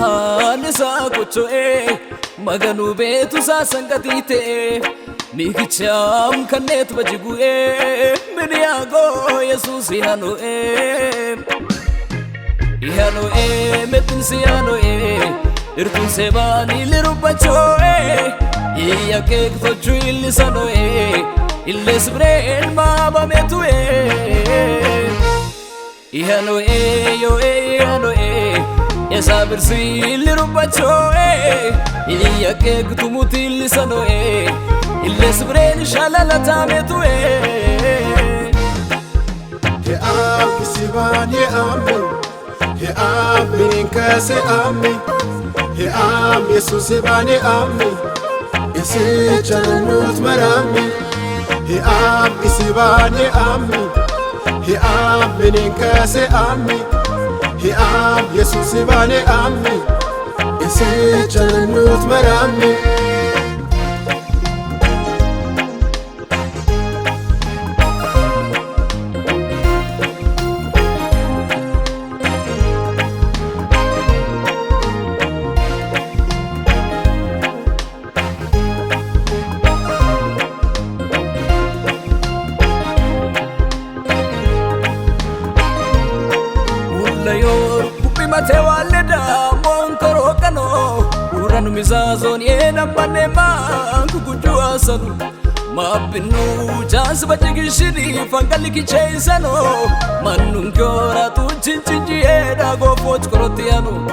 Yohanisa kochoe maganu betu sa sangatite Mikicham kanet bajigue Miniago Jesus ihanoe Ihanoe metinsi ihanoe Irtun sebani lirubachoe Iya kek tochu illisanoe Illes brain mama metue Ihanoe yo ihanoe Esa versi lirubachoe Iya kek tumuti illisanoe Illes brain shalala tametue He am kisiban he amu He am mininkase ami He am Jesus ibani ami Isi chanut marami He am isibani ami He am mininkase ami He am Jesus ibani ami Isi chanut marami Mate waleda monkoro kano uranu mizazon yena manema kukujua sanu mapinu chance bajigishiri fangali kichezano manungyora tu chinchinji eda go poch korotiano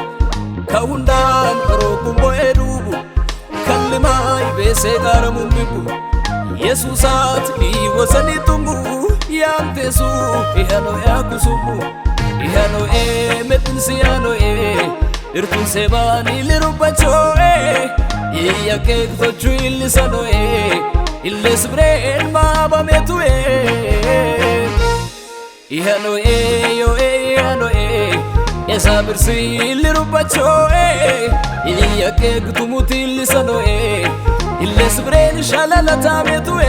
kaundan rokumbo edubu kalima ibese garamumbibu Yesusat iwasani tungu yantesu ihano yakusumu Ihanoe metinsi ihanoe Irtun sebani lirubachoe Iya kek tochu illisanoe Illes brain mama metue Ihanoe yo ihanoe Esa versi lirubachoe Iya kek tumuti illisanoe Illes brain shalala tametue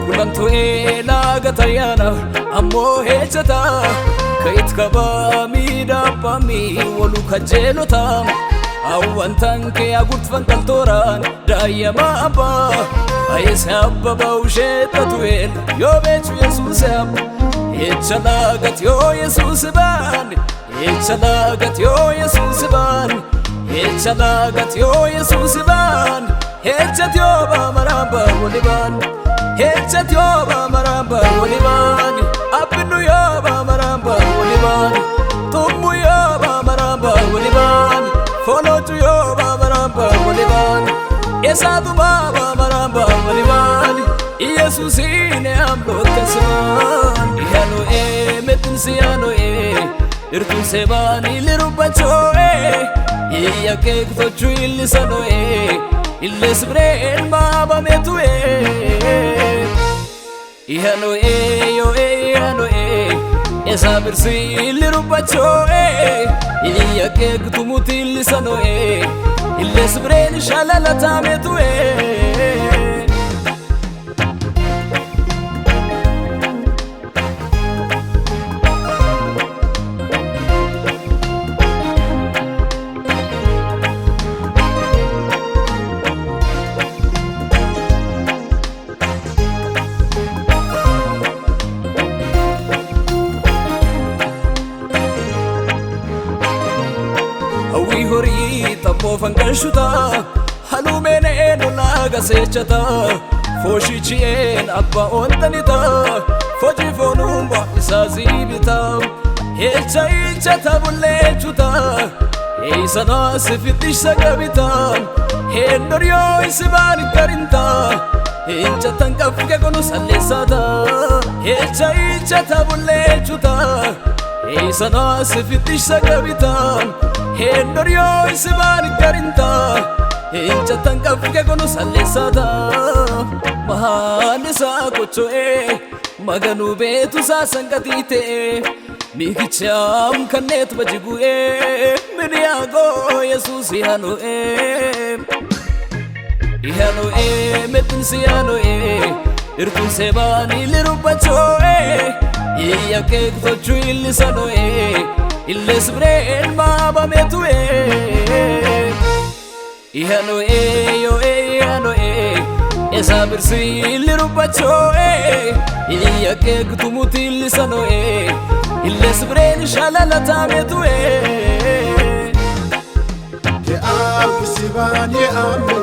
Kulantoe laga tayana ammo hechata Kait kaba mida pami walu kajelota Awantan ke agut fankaltoran daya maaba Ayese abba bausheta tuel yo bechu Jesus ab Echalagat yo Jesus ban Echalagat yo Jesus ban Echalagat yo Jesus ban Echat yo ba maramba waliban Echat yo ba maramba waliban Apinu yo ba maramba waliban Tumu yo ba maramba waliban Follow to yo ba maramba waliban Esadu ba maramba waliban Jesus ine amlo kasman Ihanoe metinsi ihanoe Irtun sebani lirubachoe Iya kek tochu illisanoe Illes brain mama metue Ihanoe yo ihanoe Esa versi lirubachoe Iya kek tumuti illisanoe Illes brain shalala tametue Awi hori tapo fangashuta halumene no laga sechata foshi chien abba ontanita foji fonumba isazibita hecha tabulle chuta eisana sefitish sagabita hendorio isbani karinta hecha tankafke kono salesata hecha tabulle chuta eisana sefitish sagabita hendorio isbani karinta Hincha tankafke kono salesata Mahanisa kochoe maganu betu sa sangatite Mikicham kanet bajigue Miniago Jesus ihanoe Ihanoe metin siyanoe Irtun sebani lirubachoe Iya kek tochu illisanoe Illes brain baba metue Ihanoe yo ihanoe Esa birsi lirubachoe Iya kek tumuti illisanoe Illes brain shalala tametue Ye am kisiban ye amme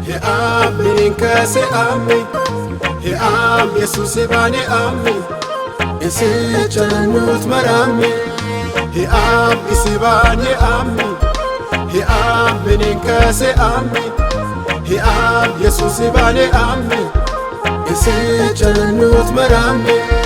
Ye am mininkase amme Ye am Jesus sebane amme Ese chanut marame He am isiban he amme He am mininkase amme He am Jesus sebane amme Ese chanut marame